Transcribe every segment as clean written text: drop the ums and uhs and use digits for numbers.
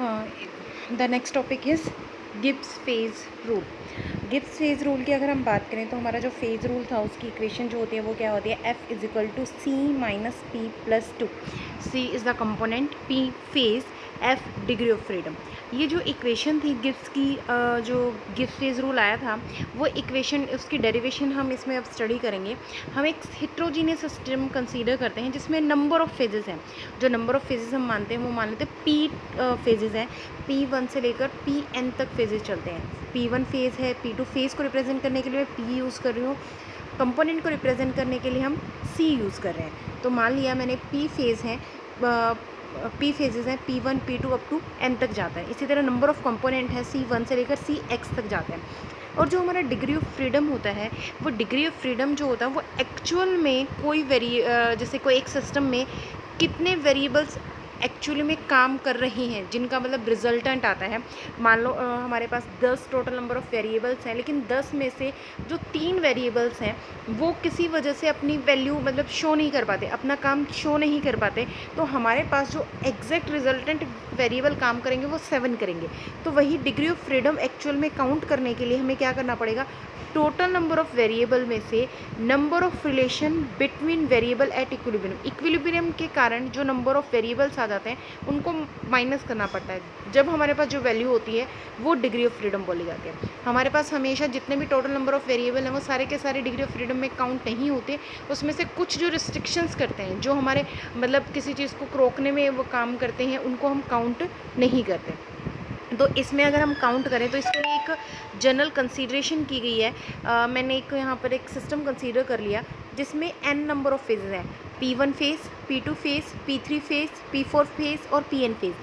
The next topic is Gibbs phase rule. Gibbs phase rule की अगर हम बात करें तो हमारा जो फेज रूल था उसकी इक्वेशन जो होती है वो क्या होती है, F is equal to C minus P plus 2। C is the component, P phase, F degree of freedom. ये जो इक्वेशन थी गिब्स की, जो गिब्स फेज रूल आया था वो इक्वेशन, उसकी डेरिवेशन हम इसमें अब स्टडी करेंगे। हम एक हेट्रोजीनियस सिस्टम कंसीडर करते हैं जिसमें नंबर ऑफ़ फेजेस हैं। जो नंबर ऑफ़ फेजेस हम मानते हैं वो मान लेते हैं P फेजेस हैं। P1 से लेकर Pn तक फेजेस चलते हैं। P1 फेज़ है, P2 फेज़ को रिप्रेजेंट करने के लिए मैं P यूज़ कर रही हूँ, कंपोनेंट को रिप्रेजेंट करने के लिए हम C यूज़ कर रहे हैं। तो मान लिया मैंने P फेज़ हैं, P फेजेस हैं, P1 P2 up to N तक जाता है। इसी तरह नंबर ऑफ़ कंपोनेंट है C1 से लेकर Cx तक जाते हैं। और जो हमारा डिग्री ऑफ फ्रीडम होता है वो डिग्री ऑफ फ्रीडम जो होता है वो एक्चुअल में कोई जैसे कोई एक सिस्टम में कितने वेरिएबल्स एक्चुअली में काम कर रही हैं, जिनका मतलब रिजल्टेंट आता है। मान लो हमारे पास 10 टोटल नंबर ऑफ़ वेरिएबल्स हैं, लेकिन 10 में से जो 3 वेरिएबल्स हैं वो किसी वजह से अपनी वैल्यू मतलब शो नहीं कर पाते, अपना काम शो नहीं कर पाते, तो हमारे पास जो एग्जैक्ट रिजल्टेंट वेरिएबल काम करेंगे वो 7 करेंगे। तो वही डिग्री ऑफ फ्रीडम एक्चुअल में काउंट करने के लिए हमें क्या करना पड़ेगा, टोटल नंबर ऑफ़ वेरिएबल में से number of relation between variable at equilibrium के कारण जो नंबर ऑफ़ वेरिएबल्स आ जाते हैं उनको माइनस करना पड़ता है। जब हमारे पास जो वैल्यू होती है वो डिग्री ऑफ फ्रीडम बोली जाती है। हमारे पास हमेशा जितने भी टोटल नंबर ऑफ़ वेरिएबल हैं वो सारे के सारे डिग्री ऑफ फ्रीडम में काउंट नहीं होते। उसमें से कुछ जो रिस्ट्रिक्शंस करते हैं, जो हमारे मतलब किसी चीज़ को रोकने में वो काम करते हैं, उनको हम काउंट नहीं करते। तो इसमें अगर हम काउंट करें तो इसके लिए एक जनरल कंसीडरेशन की गई है। मैंने एक यहाँ पर एक सिस्टम कंसीडर कर लिया जिसमें n नंबर ऑफ़ फेजेस हैं, P1 phase, P2 phase, P3 phase, P4 phase और Pn फेज़।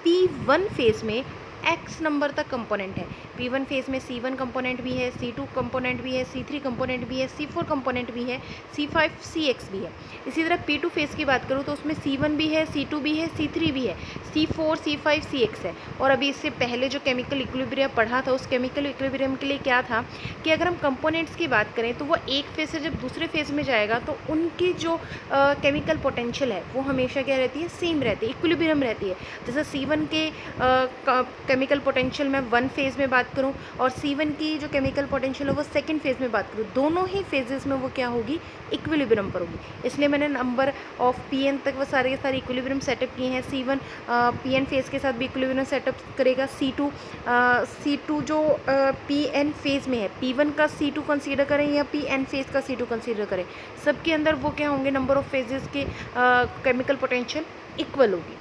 P1 फेज़ में x नंबर तक कंपोनेंट है। P1 फेज़ में C1 कंपोनेंट भी है, C2 कंपोनेंट भी है, C3 कंपोनेंट भी है, C4 कंपोनेंट भी है, C5 Cx भी है। इसी तरह P2 फेज़ की बात करूँ तो उसमें C1 भी है, C2 भी है, C3 भी है, C4 C5 Cx है। और अभी इससे पहले जो केमिकल इक्विलिब्रियम पढ़ा था उस केमिकल इक्विलिब्रियम के लिए क्या था कि अगर हम कंपोनेंट्स की बात करें तो वो एक फेज़ से जब दूसरे फेज़ में जाएगा तो उनकी जो केमिकल पोटेंशियल है वो हमेशा क्या रहती है, सेम रहती है, इक्विलिब्रियम रहती है। जैसे C1 के केमिकल पोटेंशियल मैं 1 फेज़ में बात करूं और C1 की जो केमिकल पोटेंशियल है वो सेकंड फेज़ में बात करूं, दोनों ही फेजेस में वो क्या होगी, इक्विलिब्रियम पर होगी। इसलिए मैंने नंबर ऑफ Pn तक वो सारे के सारे इक्विलिब्रियम सेटअप किए हैं। C1 Pn फेज़ के साथ भी इक्विलिब्रियम सेटअप करेगा। C2 जो Pn फेज़ में है, P1 का C2 कंसीडर करें या Pn फेज़ का C2 कंसीडर करें, सबके अंदर वो क्या होंगे, नंबर ऑफ़ फेजेस के केमिकल पोटेंशियल इक्वल होगी।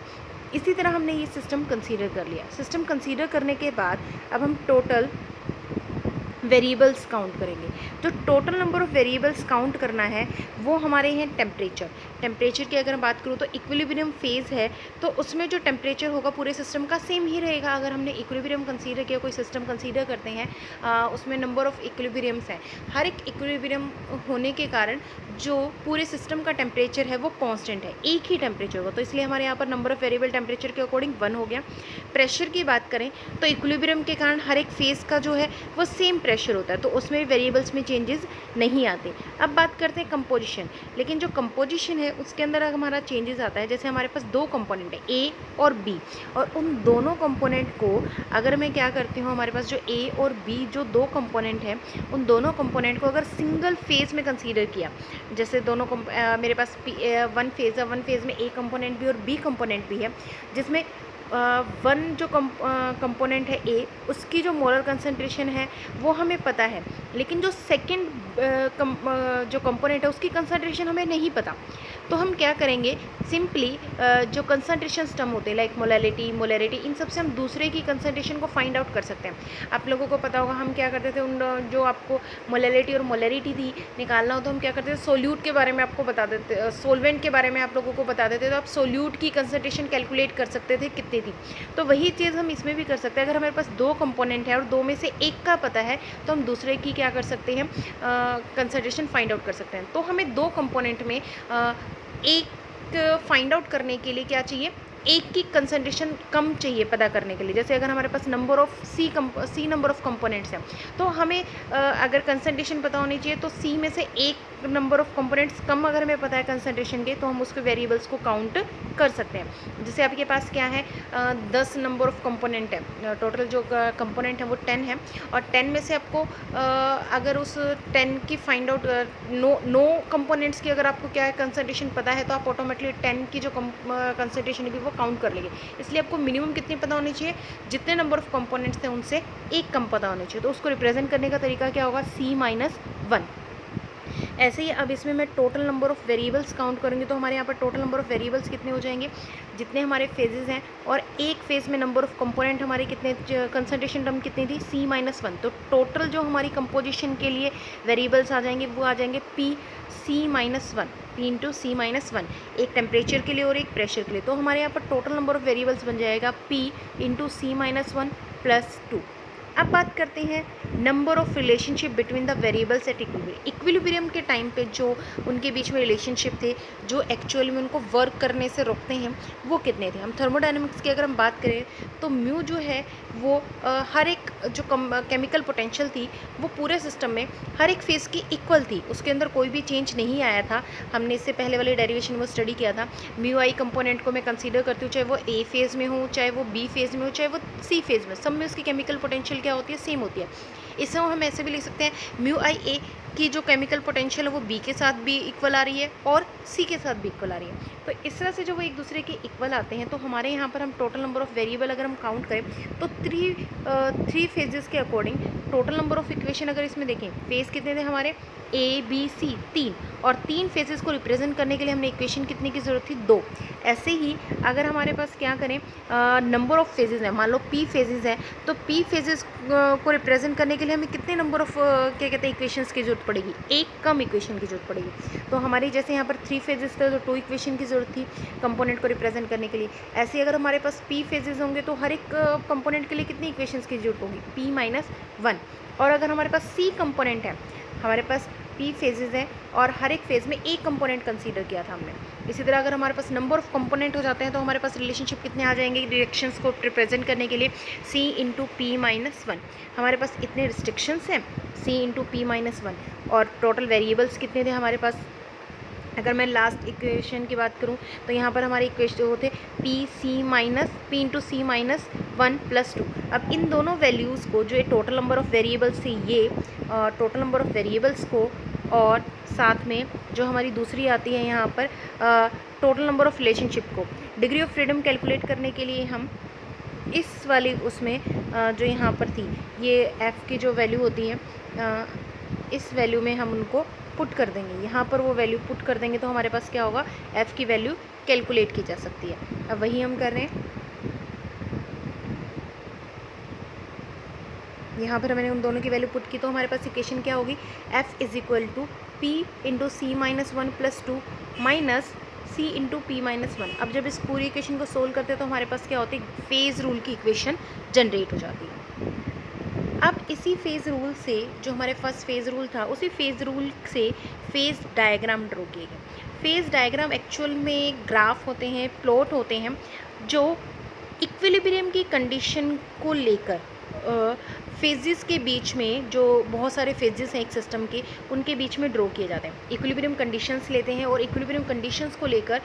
इसी तरह हमने ये सिस्टम कंसीडर कर लिया। सिस्टम कंसीडर करने के बाद अब हम टोटल वेरिएबल्स काउंट करेंगे। जो total number of variables count करना है वो हमारे हैं टेम्परेचर। टेम्परेचर की अगर बात करूँ तो इक्विलिब्रियम फेज़ है तो उसमें जो टेम्परेचर होगा पूरे सिस्टम का सेम ही रहेगा। अगर हमने इक्विलिब्रियम कंसीडर किया, कोई सिस्टम कंसीडर करते हैं, उसमें नंबर ऑफ़ इक्विलिब्रियम्स हैं, हर एक इक्विलिब्रियम होने के कारण जो पूरे सिस्टम का टेम्परेचर है वो कांस्टेंट है, एक ही टेम्परेचर होगा। तो इसलिए हमारे यहाँ पर नंबर ऑफ़ वेरिएबल टेम्परेचर के अकॉर्डिंग 1 हो गया। प्रेशर की बात करें तो इक्विलिब्रियम के कारण हर एक फेज़ का जो है वो सेम प्रेशर होता है, तो उसमें वेरिएबल्स में चेंजेस नहीं आते। अब बात करते हैं कंपोजिशन। लेकिन जो कंपोजिशन है उसके अंदर हमारा चेंजेस आता है। जैसे हमारे पास 2 कंपोनेंट है, A और B, और उन दोनों कंपोनेंट को अगर मैं क्या करती हूँ, हमारे पास जो A और B जो 2 कंपोनेंट हैं उन दोनों कंपोनेंट को अगर सिंगल फेज़ में कंसीडर किया, जैसे दोनों मेरे पास 1 फेज़ है, 1 फेज़ में A कंपोनेंट भी और B कंपोनेंट भी है, जिसमें 1 जो कंपोनेंट है A, उसकी जो मोलर कंसंट्रेशन है वो हमें पता है, लेकिन जो सेकंड जो कंपोनेंट है उसकी कंसंट्रेशन हमें नहीं पता। तो हम क्या करेंगे, सिंपली जो कंसंट्रेशन टर्म होते हैं लाइक मोलैरिटी, इन सब से हम दूसरे की कंसंट्रेशन को फाइंड आउट कर सकते हैं। आप लोगों को पता होगा हम क्या करते थे, उन जो आपको मोलैरिटी और मोलैरिटी थी निकालना हो तो हम क्या करते थे, सोल्यूट के बारे में आपको बता देते, सोलवेंट के बारे में आप लोगों को बता देते, तो आप सोल्यूट की कंसंट्रेशन कैलकुलेट कर सकते थे कितनी थी। तो वही चीज़ हम इसमें भी कर सकते हैं। अगर हमारे पास 2 कंपोनेंट है और 2 में से एक का पता है तो हम दूसरे की क्या कर सकते हैं, कंसंट्रेशन फाइंड आउट कर सकते हैं। तो हमें 2 कंपोनेंट में एक फाइंड आउट करने के लिए क्या चाहिए, एक की कंसंट्रेशन कम चाहिए पता करने के लिए। जैसे अगर हमारे पास number of C number of components हैं तो हमें अगर कंसंट्रेशन पता होनी चाहिए तो C में से एक नंबर ऑफ कंपोनेंट्स कम अगर हमें पता है कंसंट्रेशन के, तो हम उसके वेरिएबल्स को काउंट कर सकते हैं। जैसे आपके पास क्या है, 10 नंबर ऑफ कंपोनेंट है, टोटल जो कंपोनेंट है वो 10 है, और 10 में से आपको अगर उस 10 की फाइंड आउट नो कंपोनेंट्स की अगर आपको क्या है कंसंट्रेशन पता है, तो आप ऑटोमेटिकली 10 की जो कंसंट्रेशन होगी वो काउंट कर लेंगे। इसलिए आपको मिनिमम कितने पता होने चाहिए, जितने नंबर ऑफ कंपोनेंट्स थे उनसे एक कम पता होने चाहिए। तो उसको रिप्रेजेंट करने का तरीका क्या होगा, C-1। ऐसे ही अब इसमें मैं total number of variables count करूँगी, तो हमारे यहाँ पर टोटल नंबर ऑफ़ वेरिएबल्स कितने हो जाएंगे, जितने हमारे फेजेज़ हैं, और एक फेज़ में नंबर ऑफ़ कंपोनेंट हमारे कितने, कंसंट्रेशन टर्म कितनी थी, C-1। तो टोटल जो हमारी कंपोजिशन के लिए वेरिएबल्स आ जाएंगे वो आ जाएंगे P-C-1, P इंटू C-1, एक टेम्परेचर के लिए और एक प्रेशर के लिए। तो हमारे यहाँ पर टोटल नंबर ऑफ़ वेरिएबल्स बन जाएगा P इंटू C-1 प्लस 2। अब बात करते हैं number of relationship between the variables at equilibrium. Equilibrium के टाइम पे जो उनके बीच में रिलेशनशिप थे, जो एक्चुअली में उनको वर्क करने से रोकते हैं, वो कितने थे। हम थर्मोडायनेमिक्स की अगर हम बात करें तो म्यू जो है वो हर एक जो केमिकल पोटेंशियल थी वो पूरे सिस्टम में हर एक फेज़ की इक्वल थी, उसके अंदर कोई भी चेंज नहीं आया था। हमने इससे पहले वाले डेरिवेशन में स्टडी किया था। म्यू आई कंपोनेंट को मैं कंसीडर करती हूँ, चाहे वो ए फेज़ में हो, चाहे वो बी फेज़ में हो, चाहे वो सी फेज़ में, सब में उसकी केमिकल पोटेंशियल क्या होती है, सेम होती है। इसे हम ऐसे भी लिख सकते हैं, म्यू आई ए की जो केमिकल पोटेंशियल है वो बी के साथ भी इक्वल आ रही है और सी के साथ भी इक्वल आ रही है। तो इस तरह से जो वो एक दूसरे के इक्वल आते हैं, तो हमारे यहाँ पर हम टोटल नंबर ऑफ़ वेरिएबल अगर हम काउंट करें तो थ्री फेजेस के according total number of equation अगर इसमें देखें, फेज़ कितने थे हमारे, ए बी सी, 3, और 3 फेजेस को रिप्रेजेंट करने के लिए हमने इक्वेशन कितने की ज़रूरत थी, 2। ऐसे ही अगर हमारे पास क्या करें, नंबर ऑफ़ फेजेस है, मान लो पी फेजेस है, तो पी फेजेस को रिप्रेजेंट करने के लिए हमें कितने नंबर ऑफ़ क्या कहते हैं इक्वेशंस की ज़रूरत पड़ेगी, एक कम इक्वेशन की ज़रूरत पड़ेगी। तो हमारी जैसे यहाँ पर 3 फेजेस थे तो 2 इक्वेशन की ज़रूरत थी कंपोनेंट को रिप्रेजेंट करने के लिए। ऐसे अगर हमारे पास पी फेजेस होंगे तो हर एक कंपोनेंट के लिए कितनी इक्वेशंस की ज़रूरत होगी, P-1। और अगर हमारे पास सी कंपोनेंट है, हमारे पास पी फेजेस हैं और हर एक फेज़ में एक कंपोनेंट कंसीडर किया था हमने। इसी तरह अगर हमारे पास नंबर ऑफ़ कंपोनेंट हो जाते हैं तो हमारे पास रिलेशनशिप कितने आ जाएंगे रिएक्शंस को रिप्रेजेंट करने के लिए, C इंटू P-1। हमारे पास इतने रिस्ट्रिक्शंस हैं, C इंटू P-1, और टोटल वेरिएबल्स कितने थे हमारे पास। अगर मैं लास्ट इक्वेशन की बात करूं तो यहाँ पर हमारे इक्वेशन होते P इंटू C-1 प्लस 2। अब इन दोनों वैल्यूज़ को, जो ये टोटल नंबर ऑफ़ वेरिएबल्स थी, ये टोटल नंबर ऑफ़ वेरिएबल्स को, और साथ में जो हमारी दूसरी आती है यहाँ पर टोटल नंबर ऑफ़ रिलेशनशिप को, डिग्री ऑफ फ्रीडम कैलकुलेट करने के लिए हम इस वाली उसमें जो यहाँ पर थी, ये f की जो वैल्यू होती है, इस वैल्यू में हम उनको पुट कर देंगे। यहाँ पर वो वैल्यू पुट कर देंगे तो हमारे पास क्या होगा, f की वैल्यू कैलकुलेट की जा सकती है। अब वही हम कर रहे हैं, यहाँ पर मैंने उन दोनों की वैल्यू पुट की, तो हमारे पास इक्वेशन क्या होगी, f is equal to P into C-1 plus 2 minus C into P-1। अब जब इस पूरी इक्वेशन को सोल्व करते हैं तो हमारे पास क्या होती है, फेज़ रूल की इक्वेशन जनरेट हो जाती है। अब इसी फेज़ रूल से, जो हमारे फर्स्ट फेज़ रूल था, उसी फेज़ रूल से फेज़ डायग्राम ड्रॉ किए गए। फेज़ डायग्राम एक्चुअल में ग्राफ होते हैं, प्लॉट होते हैं, जो इक्विलिब्रियम की कंडीशन को लेकर फेजेस के बीच में, जो बहुत सारे फेजेस हैं एक सिस्टम के, उनके बीच में ड्रॉ किए जाते हैं। इक्विलिब्रियम कंडीशंस लेते हैं और इक्विलिब्रियम कंडीशंस को लेकर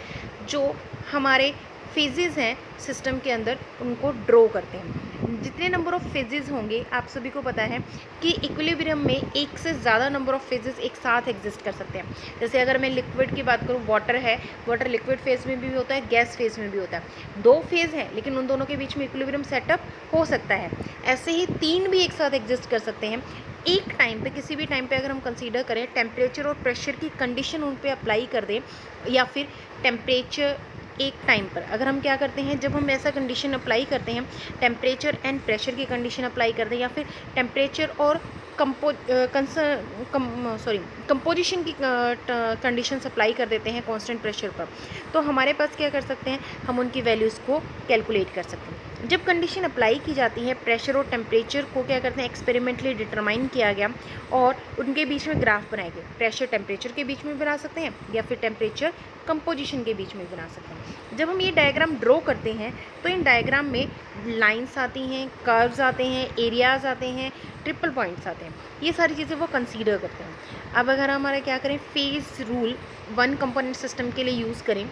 जो हमारे फेजेस हैं सिस्टम के अंदर, उनको ड्रॉ करते हैं। जितने नंबर ऑफ़ फेजेस होंगे, आप सभी को पता है कि इक्विलिब्रियम में एक से ज़्यादा नंबर ऑफ़ फेजेस एक साथ एग्जिस्ट कर सकते हैं। जैसे अगर मैं लिक्विड की बात करूँ, वाटर है, वाटर लिक्विड फेज़ में भी होता है, गैस फेज़ में भी होता है। 2 फेज़ हैं लेकिन उन दोनों के बीच में इक्विलिब्रियम सेटअप हो सकता है। ऐसे ही 3 भी एक साथ एग्जिस्ट कर सकते हैं। एक टाइम पे, किसी भी टाइम पे अगर हम कंसीडर करें, टेम्परेचर और प्रेशर की कंडीशन उन पे अप्लाई कर दें, या फिर टेम्परेचर एक टाइम पर अगर हम क्या करते हैं, जब हम ऐसा कंडीशन अप्लाई करते हैं, टेम्परेचर एंड प्रेशर की कंडीशन अप्लाई कर दें, या फिर टेम्परेचर और कंपोजिशन की कंडीशन अप्लाई कर देते हैं कांस्टेंट प्रेशर पर, तो हमारे पास क्या कर सकते हैं, हम उनकी वैल्यूज़ को कैलकुलेट कर सकते हैं। जब कंडीशन अप्लाई की जाती है, प्रेशर और टेम्परेचर को क्या करते हैं, एक्सपेरिमेंटली डिटरमाइन किया गया और उनके बीच में ग्राफ बनाए गए। प्रेशर टेम्परेचर के बीच में बना सकते हैं या फिर टेम्परेचर कंपोजिशन के बीच में बना सकते हैं। जब हम ये डायग्राम ड्रॉ करते हैं तो इन डायग्राम में लाइंस आती हैं, कर्व्स आते हैं, एरियाज़ आते हैं, ट्रिपल पॉइंट्स आते हैं, ये सारी चीज़ें वो कंसीडर करते हैं। अब अगर हमारा क्या करें, phase rule one component system के लिए यूज़ करें,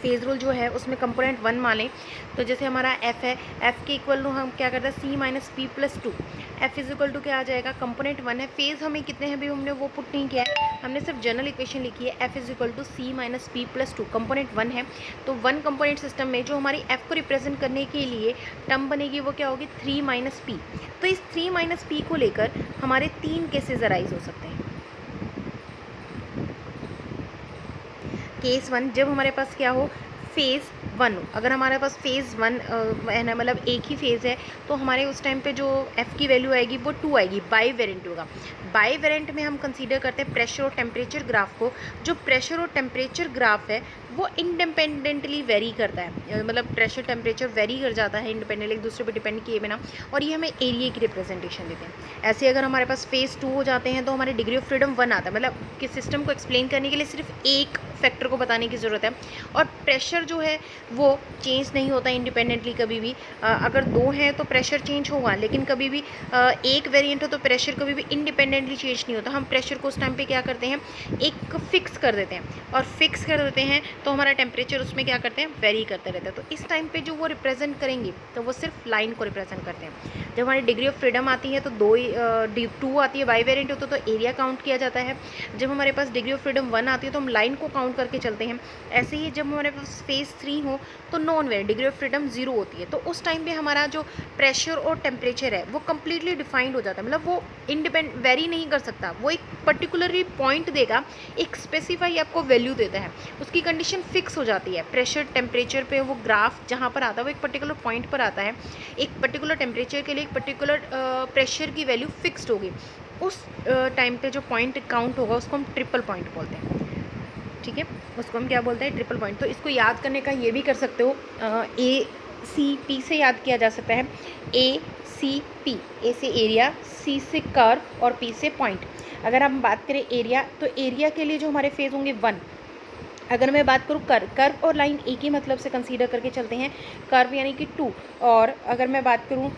फेज़ रूल जो है उसमें कंपोनेंट वन मान लें, तो जैसे हमारा एफ़ है, एफ़ के इक्वल टू हम क्या करते हैं, C minus P plus two, F is equal to क्या आ जाएगा, कंपोनेंट वन है, फेज़ हमें कितने हैं भी हमने वो पुट नहीं किया है, हमने सिर्फ जनरल इक्वेशन लिखी है, F is equal to C minus P plus two, component one है। तो वन कंपोनेंट सिस्टम में जो हमारी एफ़ को रिप्रेजेंट करने के लिए टर्म बनेगी वो क्या होगी, थ्री माइनस पी। तो इस थ्री माइनस पी को लेकर हमारे तीन केसेज अराइज हो सकते हैं। केस वन, जब हमारे पास क्या हो, फेज़ वन हो, अगर हमारे पास फेज़ वन है ना, मतलब एक ही फेज़ है, तो हमारे उस टाइम पे जो एफ़ की वैल्यू आएगी वो टू आएगी, बाई वेरिएंट होगा। बाई वेरिएंट में हम कंसीडर करते हैं प्रेशर और टेम्परेचर ग्राफ को। जो प्रेशर और टेम्परेचर ग्राफ है वो इंडिपेंडेंटली वेरी करता है, मतलब प्रेशर टेम्परेचर वेरी कर जाता है इंडिपेंडेंटली, एक दूसरे पर डिपेंड किए बिना, और ये हमें एरिया की रिप्रेजेंटेशन देते हैं। ऐसे अगर हमारे पास फेज़ टू हो जाते हैं तो हमारे डिग्री ऑफ फ्रीडम वन आता है, मतलब कि सिस्टम को एक्सप्लेन करने के लिए सिर्फ एक फैक्टर को बताने की ज़रूरत है। और प्रेशर जो है वो चेंज नहीं होता इंडिपेंडेंटली कभी भी। अगर दो हैं तो प्रेशर चेंज होगा, लेकिन कभी भी एक वेरिएंट हो तो प्रेशर कभी भी इंडिपेंडेंटली चेंज नहीं होता। हम प्रेशर को उस टाइम पे क्या करते हैं, एक फिक्स कर देते हैं, और फिक्स कर देते हैं तो हमारा टेम्परेचर उसमें क्या करते हैं, वेरी करते रहता है। तो इस टाइम पे जो वो रिप्रेजेंट करेंगे तो वो सिर्फ लाइन को रिप्रेजेंट करते हैं। जब हमारी डिग्री ऑफ फ्रीडम आती है तो टू आती है, बाई वेरिएंट होता है तो एरिया काउंट किया जाता है। जब हमारे पास डिग्री ऑफ फ्रीडम वन आती है तो हम लाइन को काउंट करके चलते हैं। ऐसे ही जब हमारे पास फेज़ थ्री हो तो non very, degree of freedom zero होती है, तो उस टाइम पे हमारा जो प्रेशर और टेम्परेचर है वो कम्प्लीटली डिफाइंड हो जाता है, मतलब वो वेरी नहीं कर सकता, वो एक पर्टिकुलरली पॉइंट देगा, एक स्पेसिफाई आपको वैल्यू देता है, उसकी कंडीशन फिक्स हो जाती है। प्रेशर टेम्परेचर पे वो ग्राफ जहाँ पर आता है वो एक पर्टिकुलर पॉइंट पर आता है, एक पर्टिकुलर टेम्परेचर के लिए एक पर्टिकुलर प्रेशर की वैल्यू फिक्स्ड होगी, उस टाइम पे जो पॉइंट काउंट होगा उसको हम ट्रिपल पॉइंट बोलते हैं। ठीक है, उसको हम क्या बोलते हैं, ट्रिपल पॉइंट। तो इसको याद करने का ये भी कर सकते हो, ए सी पी से याद किया जा सकता है, ए सी पी, ए से एरिया, सी से कर्व और पी से पॉइंट। अगर हम बात करें एरिया, तो एरिया के लिए जो हमारे फेज़ होंगे वन। अगर मैं बात करूँ कर्व और लाइन एक ही मतलब से कंसीडर करके चलते हैं, कर्व यानी कि टू, और अगर मैं बात करूँ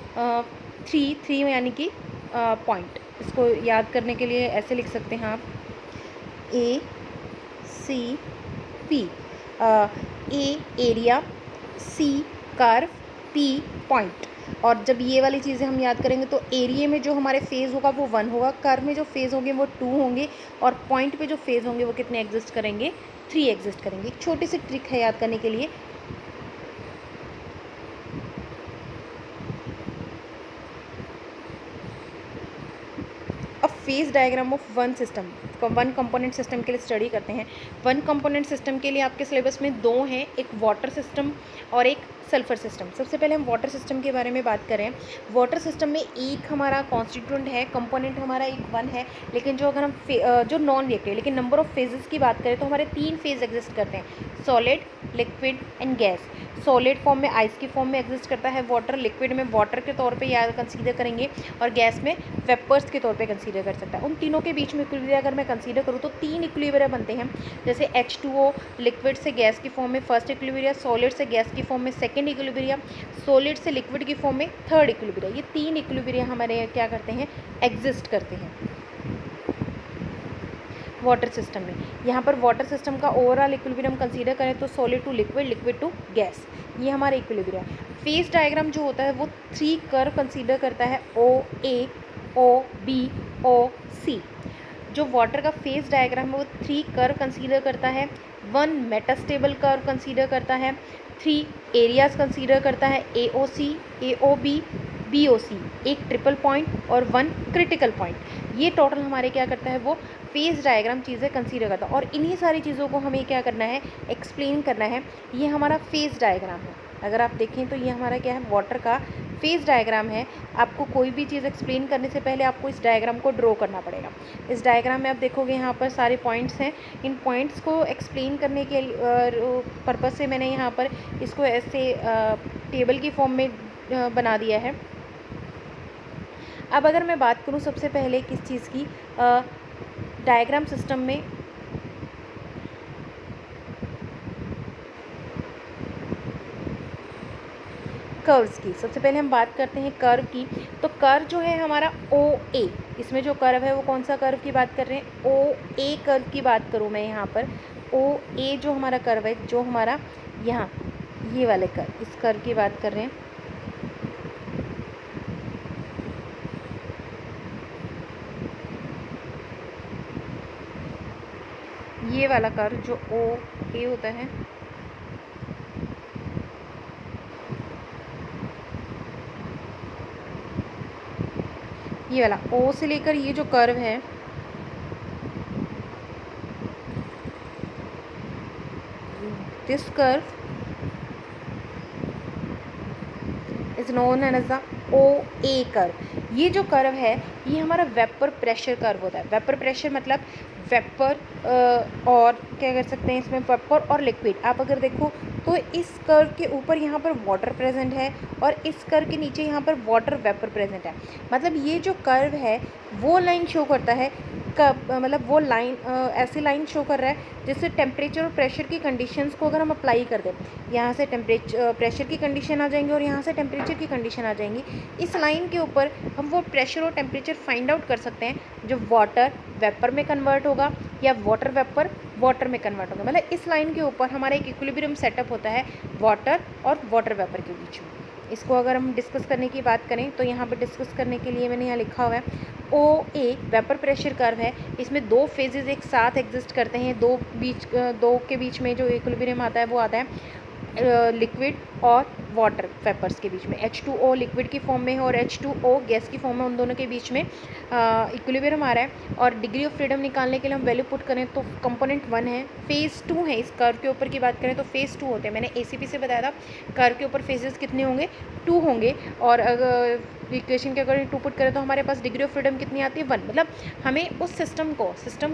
थ्री यानी कि पॉइंट। इसको याद करने के लिए ऐसे लिख सकते हैं आप, A C P, A area, C curve, P point. और जब ये वाली चीज़ें हम याद करेंगे तो एरिया में जो हमारे फेज़ होगा वो वन होगा, कर्व में जो फेज़ होंगे वो टू होंगे, और पॉइंट पे जो फेज़ होंगे वो कितने एग्जिस्ट करेंगे, थ्री एग्जिस्ट करेंगे। एक छोटी सी ट्रिक है याद करने के लिए, अब phase diagram of one system, one component system के लिए स्टडी करते हैं। वन कंपोनेंट सिस्टम के लिए आपके सिलेबस में दो हैं, एक वाटर सिस्टम और एक सल्फर सिस्टम। सबसे पहले हम वाटर सिस्टम के बारे में बात करें। वाटर सिस्टम में एक हमारा कॉन्स्टिट्यूएंट है, कंपोनेंट हमारा एक वन है, लेकिन जो अगर हम जो नॉन रिएक्टिव, लेकिन नंबर ऑफ फेजेस की बात करें तो हमारे तीन फेज एग्जिस्ट करते हैं, solid, liquid and gas. Solid form में आइस की फॉर्म में एग्जिस्ट करता है वाटर, लिक्विड में वाटर के तौर पे याद कंसीडर करेंगे, और गैस में वेपर्स के तौर पे कंसीडर कर सकता है। उन तीनों के बीच में इक्विलिब्रिया अगर मैं कंसीडर करूँ तो तीन इक्विलिब्रिया बनते हैं, जैसे H2O लिक्विड से गैस की फॉर्म में फर्स्ट इक्विलिब्रिया, सॉलिड से गैस की फॉर्म में सेकंड इक्विलिब्रिया, सॉलिड से लिक्विड की फॉर्म में थर्ड इक्विलिब्रिया। ये तीन इक्विलिब्रिया हमारे क्या करते हैं, एग्जिस्ट करते हैं वाटर सिस्टम में। यहाँ पर वाटर सिस्टम का ओवरऑल इक्विलिब्रियम कंसीडर करें तो solid to liquid, liquid to gas, ये हमारा इक्विलिब्रियम। फेज डायग्राम जो होता है वो थ्री कर्व कंसीडर करता है, ओ ए, ओ बी, ओ सी। जो वाटर का फेज डायग्राम है वो थ्री कर्व कंसीडर करता है, वन मेटास्टेबल कर्व कंसीडर करता है, थ्री एरियाज कंसीडर करता है, ए ओ सी, ए ओ बी, बी ओ सी, एक ट्रिपल पॉइंट और वन क्रिटिकल पॉइंट। ये टोटल हमारे क्या करता है, वो फेज डायग्राम चीज़ें कंसीडर करता है, और इन्हीं सारी चीज़ों को हमें क्या करना है, एक्सप्लेन करना है। ये हमारा फेज डायग्राम है। अगर आप देखें तो ये हमारा क्या है, वाटर का फेज डायग्राम है। आपको कोई भी चीज़ एक्सप्लेन करने से पहले आपको इस डायग्राम को ड्रॉ करना पड़ेगा। इस डायग्राम में आप देखोगे यहाँ पर सारे पॉइंट्स हैं। इन पॉइंट्स को एक्सप्लेन करने के पर्पज़ से मैंने यहाँ पर इसको ऐसे टेबल की फॉर्म में बना दिया है। अब अगर मैं बात करूँ सबसे पहले किस चीज़ की, डायग्राम सिस्टम में कर्व्स की। सबसे पहले हम बात करते हैं कर्व की। तो कर्व जो है हमारा ओ ए, इसमें जो कर्व है वो कौन सा कर्व की बात कर रहे हैं, ओ ए कर्व की बात करूँ मैं यहाँ पर। ओ ए जो हमारा कर्व है, जो हमारा यहाँ ये वाले कर्व, इस कर्व की बात कर रहे हैं। ये वाला कर्व जो ओ ए होता है, ये वाला ओ से लेकर ये जो कर्व है, this curve is known as the O A curve. ये जो कर्व है ये हमारा वेपर प्रेशर कर्व होता है। वेपर प्रेशर मतलब वेपर और क्या कर सकते हैं इसमें, वेपर और लिक्विड। आप अगर देखो तो इस कर्व के ऊपर यहाँ पर वाटर प्रेजेंट है और इस कर्व के नीचे यहाँ पर वाटर वेपर प्रेजेंट है। मतलब ये जो कर्व है वो लाइन शो करता है मतलब वो लाइन ऐसी लाइन शो कर रहा है जिससे टेम्परेचर और प्रेशर की कंडीशंस को अगर हम अप्लाई कर दें, यहाँ से प्रेशर की कंडीशन आ जाएंगी और यहाँ से टेम्परेचर की कंडीशन आ जाएंगी। इस लाइन के ऊपर हम वो प्रेशर और टेम्परेचर फाइंड आउट कर सकते हैं जो वाटर वेपर में कन्वर्ट होगा या वाटर वेपर वाटर में कन्वर्ट होगा। मतलब इस लाइन के ऊपर हमारा एक इक्विलिब्रियम सेटअप होता है वाटर और वाटर वेपर के बीच में। इसको अगर हम डिस्कस करने की बात करें तो यहाँ पर डिस्कस करने के लिए मैंने यहाँ लिखा हुआ है ओ एक वेपर प्रेशर कर्व है। इसमें दो फेजेस एक साथ एग्जिस्ट करते हैं, दो के बीच में जो इक्विलिब्रियम आता है वो आता है लिक्विड और वाटर वेपर्स के बीच में। H2O लिक्विड की फॉर्म में है और H2O गैस की फॉर्म में, उन दोनों के बीच में इक्विलिब्रियम आ रहा है। और डिग्री ऑफ फ्रीडम निकालने के लिए हम वैल्यू पुट करें तो कंपोनेंट 1 है, फेज़ 2 है। इस कर्व के ऊपर की बात करें तो फेज़ 2 होते हैं। मैंने ACP से बताया था कर्व के ऊपर फेजेस कितने होंगे, 2 होंगे। और अगर इक्वेशन के अकॉर्डिंग 2 पुट करें तो हमारे पास डिग्री ऑफ फ्रीडम कितनी आती है, 1। मतलब हमें उस सिस्टम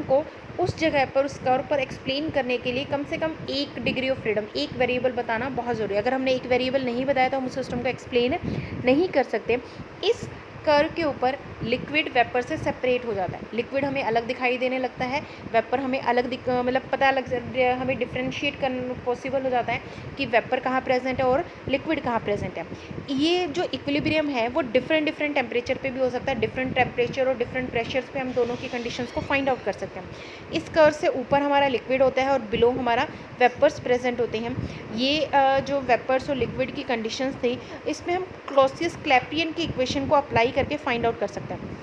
को उस जगह पर उस कर्व पर एक्सप्लेन करने के लिए कम से कम एक डिग्री ऑफ फ्रीडम, एक वेरिएबल बताना बहुत ज़रूरी है। अगर हमने एक वेरिएबल नहीं बताया तो हम उस सिस्टम को एक्सप्लेन नहीं कर सकते। इस कर्व के ऊपर लिक्विड वेपर से सेपरेट हो जाता है। लिक्विड हमें अलग दिखाई देने लगता है, वेपर हमें अलग मतलब पता लग, हमें डिफ्रेंशिएट करना पॉसिबल हो जाता है कि वेपर कहाँ प्रेजेंट है और लिक्विड कहाँ प्रेजेंट है। ये जो इक्विलिब्रियम है वो डिफरेंट टेम्परेचर पे भी हो सकता है। डिफरेंट टेम्परेचर और डिफरेंट प्रेशर्स पे हम दोनों की कंडीशंस को फाइंड आउट कर सकते हैं। इस कर्व से ऊपर हमारा लिक्विड होता है और बिलो हमारा वेपर्स प्रेजेंट होते हैं। ये जो वेपर्स और लिक्विड की कंडीशंस थी, इसमें हम क्लॉसियस-क्लैपेरियन की इक्वेशन को अप्लाई करके फाइंड आउट कर सकते हैं।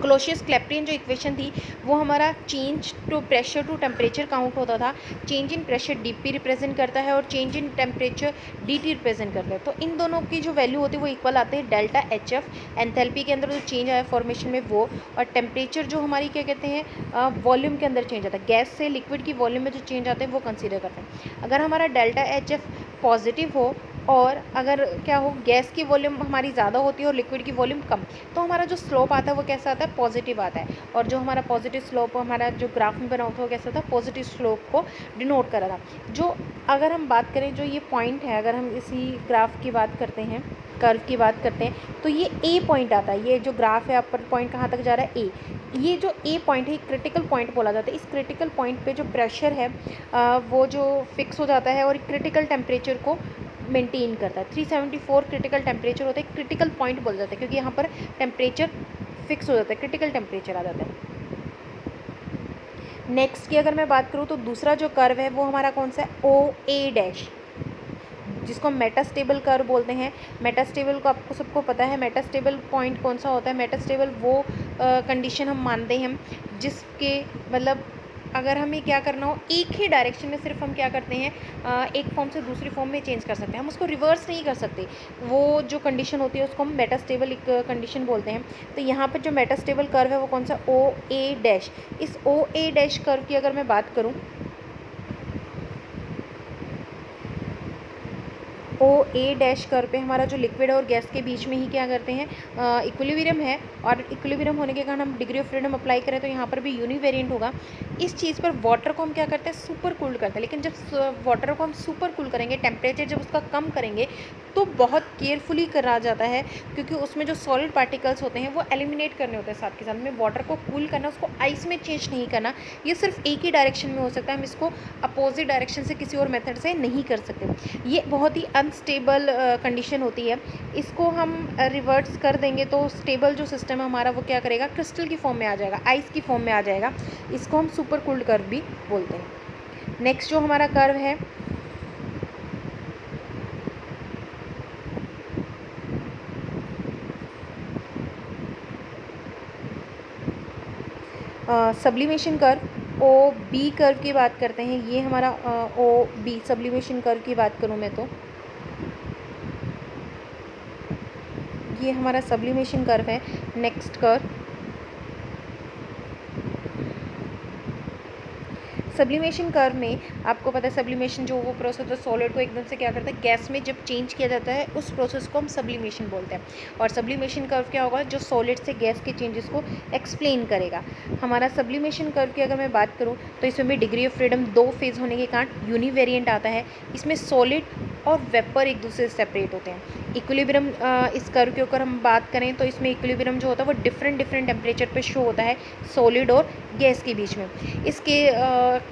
क्लॉसियस-क्लैपेरियन जो इक्वेशन थी वो हमारा change to pressure to temperature count होता था। Change in pressure DP represent करता है और change in temperature DT represent करता है। तो इन दोनों की जो वैल्यू होती है वो इक्वल आते हैं डेल्टा HF, एंथैल्पी के अंदर जो चेंज आया फॉर्मेशन में वो, और टेम्परेचर जो हमारी क्या कहते हैं वॉल्यूम के अंदर चेंज आता है। गैस से लिक्विड की वॉल्यूम में जो चेंज आते हैं वो कंसीडर करते हैं। अगर हमारा डेल्टा HF पॉजिटिव हो और अगर क्या हो, गैस की वॉल्यूम हमारी ज़्यादा होती है और लिक्विड की वॉल्यूम कम, तो हमारा जो स्लोप आता है वो कैसा आता है, पॉजिटिव आता है। और जो हमारा पॉजिटिव स्लोप हमारा जो ग्राफ में बना होता है वो कैसा था, पॉजिटिव स्लोप को डिनोट करा था। जो अगर हम बात करें जो ये पॉइंट है, अगर हम इसी ग्राफ की बात करते हैं, कर्व की बात करते हैं, तो ये ए पॉइंट आता है। ये जो ग्राफ है अपर पॉइंट कहाँ तक जा रहा है, ए। ये जो ए पॉइंट है क्रिटिकल पॉइंट बोला जाता है। इस क्रिटिकल पॉइंट पे जो प्रेशर है वो जो फिक्स हो जाता है और क्रिटिकल टेम्परेचर को मेंटेन करता है। 374 क्रिटिकल टेम्परेचर होता है, क्रिटिकल पॉइंट बोल जाता है क्योंकि यहाँ पर टेम्परेचर फिक्स हो जाता है, क्रिटिकल टेम्परेचर आ जाता है। नेक्स्ट की अगर मैं बात करूँ तो दूसरा जो कर्व है वो हमारा कौन सा है, OA', जिसको मेटास्टेबल कर्व बोलते हैं। मेटास्टेबल को आपको सबको पता है, मेटास्टेबल पॉइंट कौन सा होता है। मेटास्टेबल वो कंडीशन हम मानते हैं जिसके मतलब अगर हमें क्या करना हो, एक ही डायरेक्शन में सिर्फ हम क्या करते हैं एक फॉर्म से दूसरी फॉर्म में चेंज कर सकते हैं, हम उसको रिवर्स नहीं कर सकते। वो जो कंडीशन होती है उसको हम मेटास्टेबल एक कंडीशन बोलते हैं। तो यहाँ पर जो मेटास्टेबल कर्व है वो कौन सा, OA'। इस OA' कर्व की अगर मैं बात करूँ, OA' कर्व पे हमारा जो लिक्विड और गैस के बीच में ही क्या करते हैं, इक्विलिब्रियम है। और इक्विलिब्रियम होने के कारण हम डिग्री ऑफ फ्रीडम अप्लाई करें तो यहाँ पर भी यूनिवेरिएंट होगा। इस चीज़ पर वाटर को हम क्या करते हैं, सुपर कूल्ड करते हैं। लेकिन जब वाटर को हम सुपर कूल करेंगे, टेम्परेचर जब उसका कम करेंगे तो बहुत केयरफुली करा जाता है क्योंकि उसमें जो सॉलिड पार्टिकल्स होते हैं वो एलिमिनेट करने होते हैं साथ के साथ में। वाटर को कूल करना, उसको आइस में चेंज नहीं करना, ये सिर्फ एक ही डायरेक्शन में हो सकता है। हम इसको अपोजिट डायरेक्शन से किसी और मेथड से नहीं कर सकते। ये बहुत ही अनस्टेबल कंडीशन होती है, इसको हम रिवर्ट्स कर देंगे तो स्टेबल जो सिस्टम है हमारा वो क्या करेगा, क्रिस्टल की फॉर्म में आ जाएगा, आइस की फॉर्म में आ जाएगा। इसको हम सुपर कूल्ड कर्व भी बोलते हैं। नेक्स्ट जो हमारा कर्व है sublimation curve, O B curve की बात करते हैं। ये हमारा ओ बी सब्लिमेशन कर्व की बात करूँ मैं तो ये हमारा सब्लिमेशन कर्व है। नेक्स्ट कर्व सब्लिमेशन कर्व में आपको पता है सब्लिमेशन जो वो प्रोसेस होता है सॉलिड को एकदम से क्या करता है, गैस में जब चेंज किया जाता है उस प्रोसेस को हम सब्लिमेशन बोलते हैं। और सब्लिमेशन कर्व क्या होगा, जो सॉलिड से गैस के चेंजेस को एक्सप्लेन करेगा। हमारा सब्लिमेशन कर्व की अगर मैं बात करूँ तो इसमें भी डिग्री ऑफ फ्रीडम 2 फेज़ होने के कारण यूनिवेरिएंट आता है। इसमें सॉलिड और वेपर एक दूसरे से सेपरेट होते हैं। इक्विलिब्रियम इस कर्व के ऊपर हम बात करें तो इसमें इक्विलिब्रियम जो होता है वो डिफरेंट टेम्परेचर पे शो होता है सॉलिड और गैस के बीच में। इसके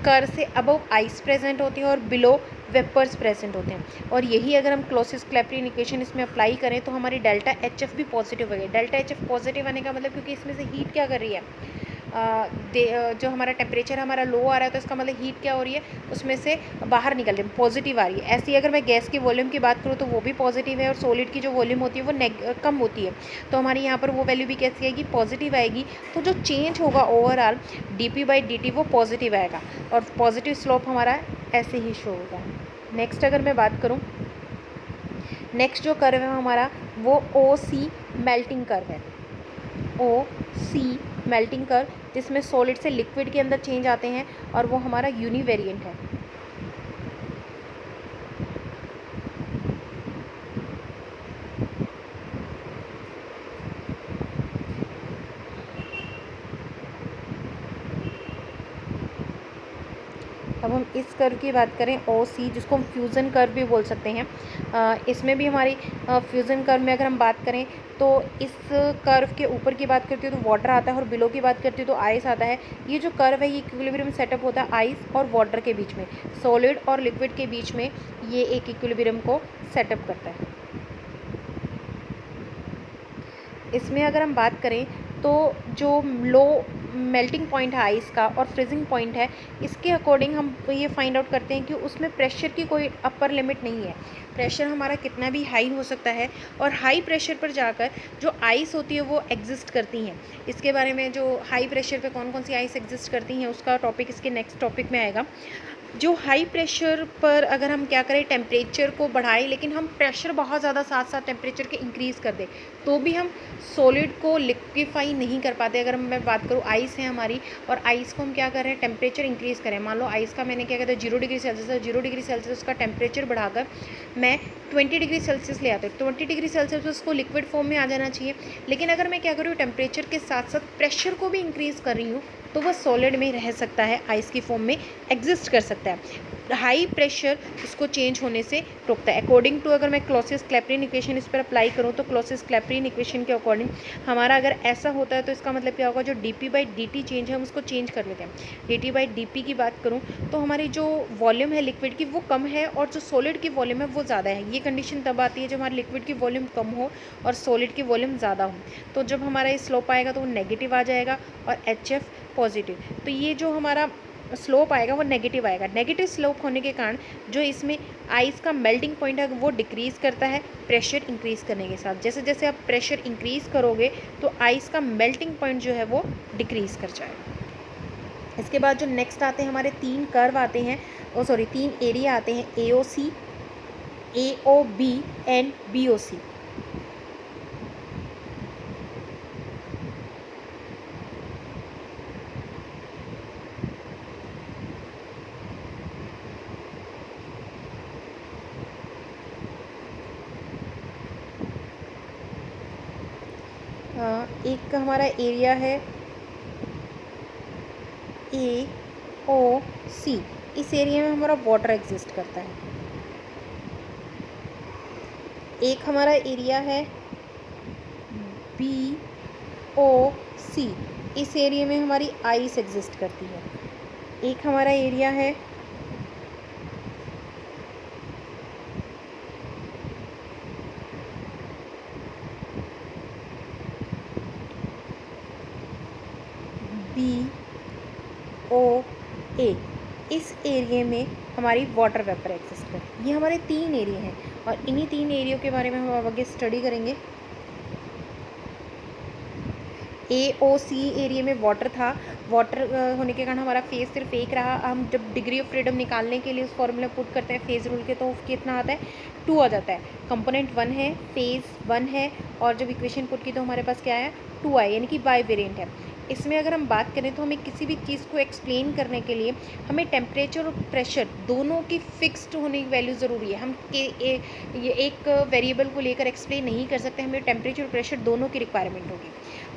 कर्व से अबव आइस प्रेजेंट होती है और बिलो वेपर्स प्रेजेंट होते हैं। और यही अगर हम क्लॉसियस-क्लैपेरॉन इक्वेशन इसमें अप्लाई करें तो हमारी डेल्टा एच एफ भी पॉजिटिव होगी। डेल्टा एच एफ पॉजिटिव आने का मतलब क्योंकि इसमें से हीट क्या कर रही है, जो हमारा टेम्परेचर हमारा लो आ रहा है तो इसका मतलब हीट क्या हो रही है, उसमें से बाहर निकल रही है, पॉजिटिव आ रही है। ऐसे ही अगर मैं गैस की वॉल्यूम की बात करूँ तो वो भी पॉजिटिव है और सॉलिड की जो वॉल्यूम होती है वो कम होती है, तो हमारी यहाँ पर वो वैल्यू भी कैसी आएगी, पॉजिटिव आएगी। तो जो चेंज होगा ओवरऑल dp/dt वो पॉजिटिव आएगा और पॉजिटिव स्लोप हमारा ऐसे ही शो होगा। नेक्स्ट अगर मैं बात करूँ, नेक्स्ट जो कर्व है हमारा वो ओ सी मेल्टिंग कर्व है। ओ सी मेल्टिंग कर्व जिसमें सॉलिड से लिक्विड के अंदर चेंज आते हैं और वो हमारा यूनिवेरिएंट है। अब हम इस कर्व की बात करें ओ सी, जिसको हम फ्यूज़न कर्व भी बोल सकते हैं। इसमें भी हमारी फ्यूज़न कर्व में अगर हम बात करें तो इस कर्व के ऊपर की बात करती हूँ तो वाटर आता है और बिलो की बात करती हूँ तो आइस आता है। ये जो कर्व है ये इक्विलिब्रियम सेटअप होता है आइस और वाटर के बीच में, सॉलिड और लिक्विड के बीच में ये एक इक्विलिब्रियम को सेटअप करता है। इसमें अगर हम बात करें तो जो लो मेल्टिंग पॉइंट है आइस का और फ्रीजिंग पॉइंट है, इसके अकॉर्डिंग हम ये फाइंड आउट करते हैं कि उसमें प्रेशर की कोई अपर लिमिट नहीं है। प्रेशर हमारा कितना भी हाई हो सकता है और हाई प्रेशर पर जाकर जो आइस होती है वो एग्जिस्ट करती हैं। इसके बारे में जो हाई प्रेशर पे कौन कौन सी आइस एग्जिस्ट करती हैं उसका टॉपिक इसके नेक्स्ट टॉपिक में आएगा। जो हाई प्रेशर पर अगर हम क्या करें, टेम्परेचर को बढ़ाएं लेकिन हम प्रेशर बहुत ज़्यादा साथ साथ टेम्परेचर के इंक्रीज़ कर दें तो भी हम सॉलिड को लिक्विफाई नहीं कर पाते। अगर मैं बात करूँ आइस है हमारी और आइस को हम क्या कर रहे हैं, टेम्परेचर इंक्रीज़ करें। मान लो आइस का मैंने क्या कहता है 0 डिग्री सेल्सियस है, 0 डिग्री सेल्सियस का टेम्परेचर बढ़ाकर मैं 20 डिग्री सेल्सियस ले आते हैं। 20 डिग्री सेल्सियस उसको लिक्विड फॉर्म में आ जाना चाहिए। लेकिन अगर मैं क्या कर रही हूँ, टेम्परेचर के साथ साथ प्रेशर को भी इंक्रीज़ कर रही हूँ तो वह सॉलिड में रह सकता है, आइस की फॉर्म में एग्जिस्ट कर सकता है। हाई प्रेशर इसको चेंज होने से रोकता है। अकॉर्डिंग टू अगर मैं क्लॉसियस-क्लैपेरॉन इक्वेशन इस पर अप्लाई करूँ तो क्लॉसियस-क्लैपेरॉन इक्वेशन के अकॉर्डिंग हमारा अगर ऐसा होता है तो इसका मतलब क्या होगा, जो dp/dt चेंज है हम उसको चेंज कर लेते हैं। dT/dp की बात करूँ तो हमारी जो वॉल्यूम है लिक्विड की वो कम है और जो सॉलिड की वॉल्यूम है वो ज़्यादा है। ये कंडीशन तब आती है जब हमारी लिक्विड की वॉल्यूम कम हो और सॉलिड की वॉल्यूम ज़्यादा हो। तो जब हमारा ये स्लोप आएगा तो वो नेगेटिव आ जाएगा और HF पॉजिटिव। तो ये जो हमारा स्लोप आएगा वो नेगेटिव आएगा। नेगेटिव स्लोप होने के कारण जो इसमें आइस का मेल्टिंग पॉइंट है वो डिक्रीज़ करता है प्रेशर इंक्रीज़ करने के साथ। जैसे जैसे आप प्रेशर इंक्रीज़ करोगे तो आइस का मेल्टिंग पॉइंट जो है वो डिक्रीज़ कर जाएगा। इसके बाद जो नेक्स्ट आते हैं हमारे 3 कर्व आते हैं, 3 एरिया आते हैं, AOC, AOB एंड BOC। एक हमारा एरिया है AOC, इस एरिया में हमारा वाटर एग्जिस्ट करता है। एक हमारा एरिया है BOC, इस एरिया में हमारी आइस एग्जिस्ट करती है। एक हमारा एरिया है ए, इस एरिया में हमारी वाटर वेपर एग्जिस्ट करती है। ये हमारे 3 एरिया हैं और इन्हीं 3 एरियो के बारे में हम आगे स्टडी करेंगे। AOC एरिया में वाटर था, वाटर होने के कारण हमारा फेज़ सिर्फ एक रहा। हम जब डिग्री ऑफ फ्रीडम निकालने के लिए उस फॉर्मूला पुट करते हैं फेज़ रूल के, तो कितना आता है 2 आ जाता है। कंपोनेंट 1 है, फेज़ 1 है, और जब इक्वेशन पुट की तो हमारे पास क्या है 2 आए, यानी कि बाई वेरिएंट है। इसमें अगर हम बात करें तो हमें किसी भी चीज़ को एक्सप्लेन करने के लिए हमें टेम्परेचर और प्रेशर दोनों की फिक्स्ड होने की वैल्यू ज़रूरी है। हम ये एक वेरिएबल को लेकर एक्सप्लेन नहीं कर सकते, हमें टेम्परेचर और प्रेशर दोनों की रिक्वायरमेंट होगी।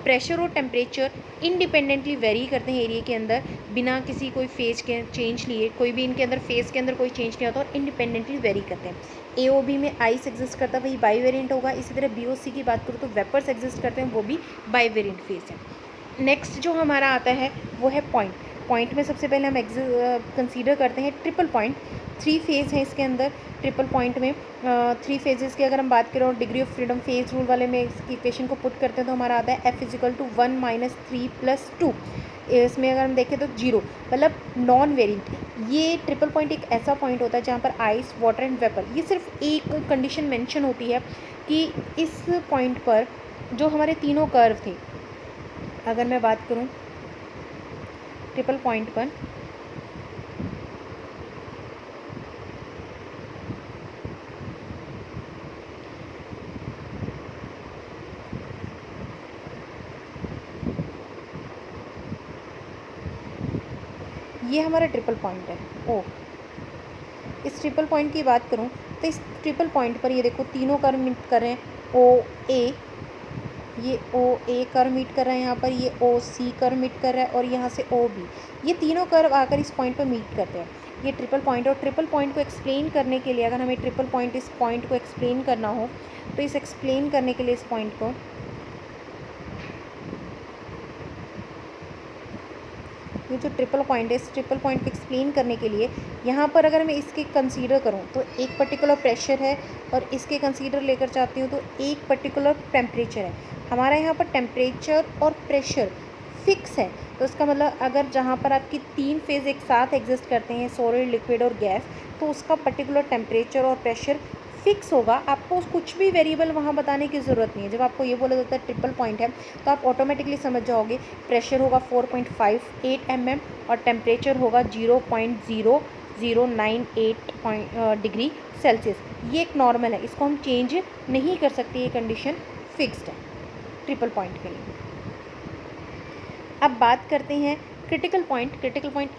प्रेशर और टेम्परेचर इंडिपेंडेंटली वेरी करते हैं एरिया के अंदर, बिना किसी कोई फेज के चेंज लिए। कोई भी इनके अंदर फेज के अंदर कोई चेंज नहीं होता और इंडिपेंडेंटली वेरी करते हैं। AOB में आइस एग्जिस्ट करता है, वही बाई वेरिएंट होगा। इसी तरह BOC की बात करूँ तो वेपर्स एग्जिस्ट करते हैं, वो भी बाई वेरिएंट फेज है। नेक्स्ट जो हमारा आता है वो है पॉइंट। पॉइंट में सबसे पहले हम कंसीडर करते हैं ट्रिपल पॉइंट। 3 फेज़ हैं इसके अंदर ट्रिपल पॉइंट में। 3 फेजेस की अगर हम बात करें और degree of freedom phase rule वाले में इसकी इक्वेशन को पुट करते हैं तो हमारा आता है F=1 - 3 + 2। इसमें अगर हम देखें तो 0 मतलब नॉन वेरिएंट। ये ट्रिपल पॉइंट एक ऐसा पॉइंट होता है जहाँ पर आइस, वाटर एंड वेपर, ये सिर्फ एक कंडीशन मेंशन होती है कि इस पॉइंट पर जो हमारे तीनों कर्व थे, अगर मैं बात करूं ट्रिपल पॉइंट पर, ये हमारा ट्रिपल पॉइंट है ओ। इस ट्रिपल पॉइंट की बात करूं तो इस ट्रिपल पॉइंट पर ये देखो तीनों कर्व मीट कर रहे हैं। OA, ये OA कर्व मीट कर रहा है यहाँ पर, ये OC कर्व मीट कर रहा है, और यहाँ से OB, ये तीनों कर्व आकर इस पॉइंट पर मीट करते हैं। ये ट्रिपल पॉइंट, और ट्रिपल पॉइंट को एक्सप्लेन करने के लिए अगर हमें ट्रिपल पॉइंट इस पॉइंट को एक्सप्लेन करना हो तो इस एक्सप्लेन करने के लिए इस पॉइंट को, ये जो ट्रिपल पॉइंट है, इस ट्रिपल पॉइंट को एक्सप्लेन करने के लिए यहाँ पर अगर मैं इसके कंसीडर करूँ तो एक पर्टिकुलर प्रेशर है और इसके कंसीडर लेकर चाहती हूँ तो एक पर्टिकुलर टेम्परेचर है। हमारा यहाँ पर टेम्परेचर और प्रेशर फिक्स है, तो इसका मतलब अगर जहाँ पर आपकी 3 फेज़ एक साथ एग्जिस्ट करते हैं, सॉलिड, लिक्विड और गैस, तो उसका पर्टिकुलर टेम्परेचर और प्रेशर फिक्स होगा। आपको कुछ भी वेरिएबल वहाँ बताने की ज़रूरत नहीं है। जब आपको ये बोला जाता है ट्रिपल पॉइंट है तो आप ऑटोमेटिकली समझ जाओगे प्रेशर होगा 4.58 mm और टेम्परेचर होगा 0.0098 डिग्री सेल्सियस। ये एक नॉर्मल है, इसको हम चेंज नहीं कर सकते, ये कंडीशन फिक्स्ड है ट्रिपल पॉइंट के लिए। अब बात करते हैं क्रिटिकल पॉइंट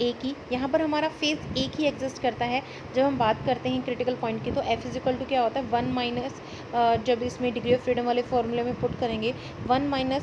ए की। यहाँ पर हमारा फेज़ एक ही एग्जिस्ट करता है। जब हम बात करते हैं क्रिटिकल पॉइंट की तो F= क्या होता है 1 माइनस, जब इसमें डिग्री ऑफ फ्रीडम वाले फॉर्मूले में पुट करेंगे 1 - 1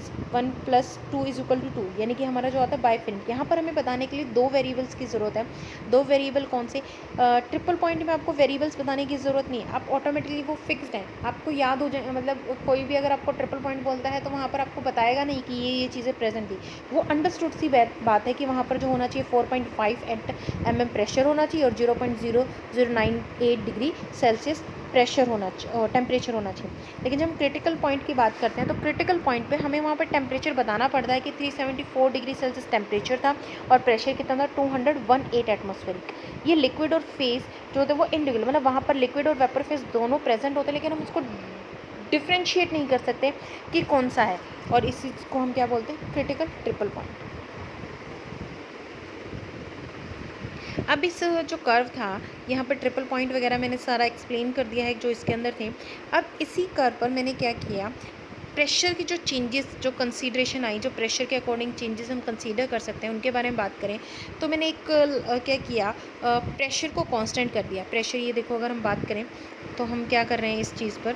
+ 2 = 2, यानी कि हमारा जो आता है बाई वेरिएंट। यहाँ पर हमें बताने के लिए 2 वेरिएबल्स की ज़रूरत है। 2 वेरिएबल कौन से? ट्रिपल पॉइंट में आपको वेरिएबल्स बताने की ज़रूरत नहीं है, आप ऑटोमेटिकली वो फिक्स्ड हैं, आपको याद हो जाए। मतलब कोई भी अगर आपको ट्रिपल पॉइंट बोलता है तो वहाँ पर आपको बताएगा नहीं कि ये चीज़ें प्रेजेंट थी, वो अंडरस्टूड सी बात है कि वहाँ पर जो होना चाहिए 4.58 mm प्रेशर होना चाहिए और 0.0098 डिग्री सेल्सियस प्रेशर होना चाहिए, टेम्परेचर होना चाहिए। लेकिन जब हम क्रिटिकल पॉइंट की बात करते हैं तो क्रिटिकल पॉइंट पे हमें वहाँ पर टेम्परेचर बताना पड़ता है कि 374 डिग्री सेल्सियस टेम्परेचर था और प्रेशर कितना था 218 एटमॉस्फेरिक। ये लिक्विड और फेज़ जो होता है वो इंडिविजुअल, मतलब वहाँ पर लिक्विड और वेपर फेज़ दोनों प्रेजेंट होते हैं, लेकिन हम उसको डिफ्रेंशिएट नहीं कर सकते कि कौन सा है, और इसी को हम क्या बोलते हैं क्रिटिकल ट्रिपल पॉइंट। अब इस जो कर्व था यहाँ पर ट्रिपल पॉइंट वगैरह मैंने सारा एक्सप्लेन कर दिया है जो इसके अंदर थे। अब इसी कर्व पर मैंने क्या किया, प्रेशर की जो चेंजेस, जो कंसीडरेशन आई, जो प्रेशर के अकॉर्डिंग चेंजेस हम कंसीडर कर सकते हैं उनके बारे में बात करें तो मैंने एक क्या किया, प्रेशर को कांस्टेंट कर दिया। प्रेशर ये देखो, अगर हम बात करें तो हम क्या कर रहे हैं, इस चीज़ पर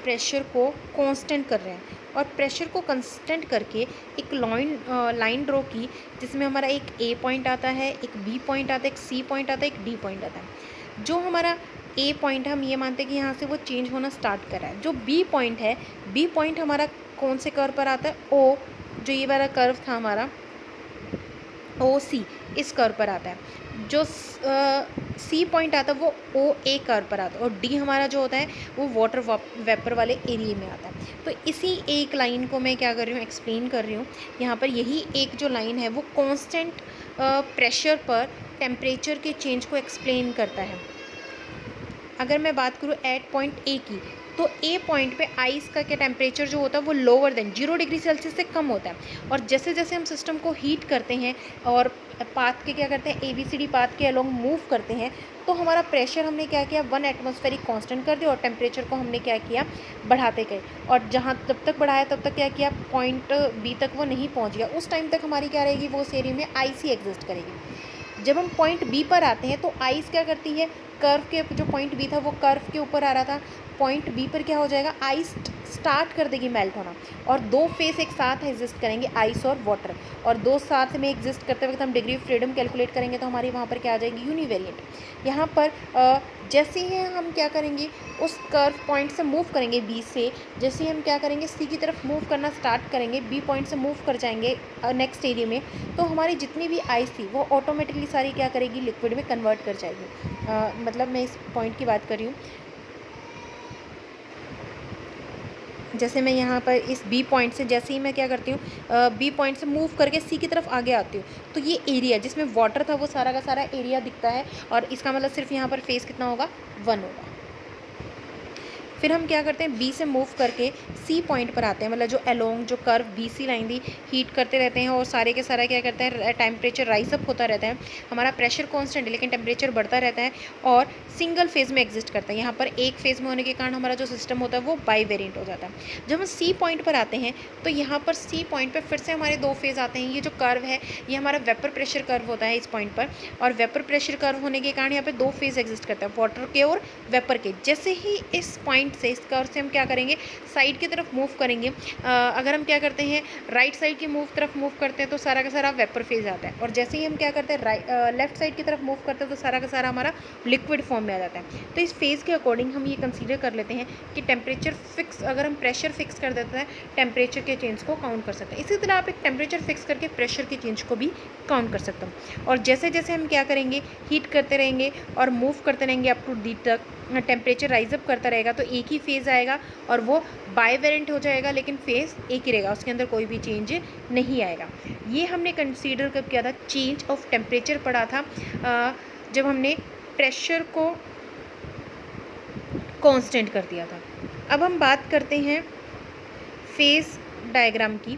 प्रेशर को कांस्टेंट कर रहे हैं और प्रेशर को कांस्टेंट करके एक लाइन ड्रॉ की जिसमें हमारा एक A पॉइंट आता है, एक B पॉइंट आता है, एक C पॉइंट आता है, एक D पॉइंट आता है। जो हमारा A पॉइंट है हम ये मानते हैं कि यहाँ से वो चेंज होना स्टार्ट कर रहा है। जो B पॉइंट है, B पॉइंट हमारा कौन से कर्व पर आता है, O, जो ये वाला कर्व था हमारा OC, इस कर्व पर आता है। जो सी पॉइंट आता है वो ओ ए कर्व पर आता है, और डी हमारा जो होता है वो वाटर वेपर वाले एरिया में आता है। तो इसी एक लाइन को मैं क्या कर रही हूँ, एक्सप्लेन कर रही हूँ। यहाँ पर यही एक जो लाइन है वो कांस्टेंट प्रेशर पर टेम्परेचर के चेंज को एक्सप्लेन करता है। अगर मैं बात करूँ एट पॉइंट ए की, तो ए पॉइंट पे आइस का क्या टेम्परेचर जो होता है वो लोअर देन 0 डिग्री सेल्सियस से कम होता है। और जैसे जैसे हम सिस्टम को हीट करते हैं और पाथ के क्या करते हैं, ABCD पाथ के अलोंग मूव करते हैं, तो हमारा प्रेशर हमने क्या किया, 1 एटमॉस्फेरिक कांस्टेंट कर दिया, और टेम्परेचर को हमने क्या किया, बढ़ाते गए। और जहाँ तब तक बढ़ाया तब तक क्या किया, पॉइंट बी तक वो नहीं पहुँच गया, उस टाइम तक हमारी क्या रहेगी, वो उस एरिया में आइस ही एग्जिस्ट करेगी। जब हम पॉइंट बी पर आते हैं तो आइस क्या करती है, कर्व के जो पॉइंट बी था वो कर्व के ऊपर आ रहा था, पॉइंट बी पर क्या हो जाएगा, आइस स्टार्ट कर देगी मेल्ट होना, और दो फेस एक साथ एग्जिस्ट करेंगे, आइस और वाटर, और दो साथ में एग्जिस्ट करते वक्त हम डिग्री ऑफ फ्रीडम कैलकुलेट करेंगे तो हमारी वहाँ पर क्या आ जाएगी, यूनिवेरिएंट। यहाँ पर जैसे ही हम क्या करेंगे, उस कर्व पॉइंट से मूव करेंगे बी से, जैसे ही हम क्या करेंगे, सी की तरफ मूव करना स्टार्ट करेंगे, बी पॉइंट से मूव कर जाएंगे नेक्स्ट एरिया में, तो हमारी जितनी भी आइस थी वो ऑटोमेटिकली सारी क्या करेगी, लिक्विड में कन्वर्ट कर जाएगी। मतलब मैं इस पॉइंट की बात कर रही हूँ। जैसे मैं यहाँ पर इस बी पॉइंट से जैसे ही मैं क्या करती हूँ, बी पॉइंट से मूव करके सी की तरफ आगे आती हूँ, तो ये एरिया जिसमें वाटर था वो सारा का सारा एरिया दिखता है, और इसका मतलब सिर्फ यहाँ पर फेस कितना होगा, 1 होगा। फिर हम क्या करते हैं, बी से मूव करके सी पॉइंट पर आते हैं, मतलब जो अलोंग जो कर्व BC लाइन थी, हीट करते रहते हैं, और सारे के सारा क्या करते हैं, टेम्परेचर राइज अप होता रहता है, हमारा प्रेशर कांस्टेंट है लेकिन टेम्परेचर बढ़ता रहता है, और सिंगल फेज में एग्जिस्ट करता है। यहाँ पर एक फेज में होने के कारण हमारा जो सिस्टम होता है वो बाई वेरिएंट हो जाता है। जब हम सी पॉइंट पर आते हैं तो यहाँ पर सी पॉइंट पर फिर से हमारे 2 फेज आते हैं। ये जो कर्व है ये हमारा वेपर प्रेशर कर्व होता है इस पॉइंट पर, और वेपर प्रेशर कर्व होने के कारण यहाँ पर 2 फेज एग्जिस्ट करता है, वाटर के और वेपर के। जैसे ही इस पॉइंट से, इस कर्व से हम क्या करेंगे, साइड की तरफ मूव करेंगे, अगर हम क्या करते हैं, राइट साइड की तरफ मूव करते हैं तो सारा का सारा वेपर फेज आता है, और जैसे ही हम क्या करते हैं, लेफ्ट साइड की तरफ मूव करते हैं तो सारा का सारा हमारा लिक्विड फॉर्म में आ जाता है। तो इस फेज़ के अकॉर्डिंग हम ये कंसीडर कर लेते हैं कि टेम्परेचर फिक्स, अगर हम प्रेशर फिक्स कर देते हैं टेम्परेचर के चेंज को काउंट कर सकते हैं। इसी तरह आप एक टेम्परेचर फिक्स करके प्रेशर के चेंज को भी काउंट कर सकते हैं। और जैसे जैसे हम क्या करेंगे, हीट करते रहेंगे और मूव करते रहेंगे अप टू डी तक, टेम्परेचर राइज अप करता रहेगा, तो एक ही फेज़ आएगा और वो बाईवेरिएंट हो जाएगा, लेकिन फेज़ एक ही रहेगा, उसके अंदर कोई भी चेंज नहीं आएगा। ये हमने कंसीडर कब किया था, चेंज ऑफ टेम्परेचर पढ़ा था जब हमने प्रेशर को कांस्टेंट कर दिया था। अब हम बात करते हैं फेज़ डायग्राम की।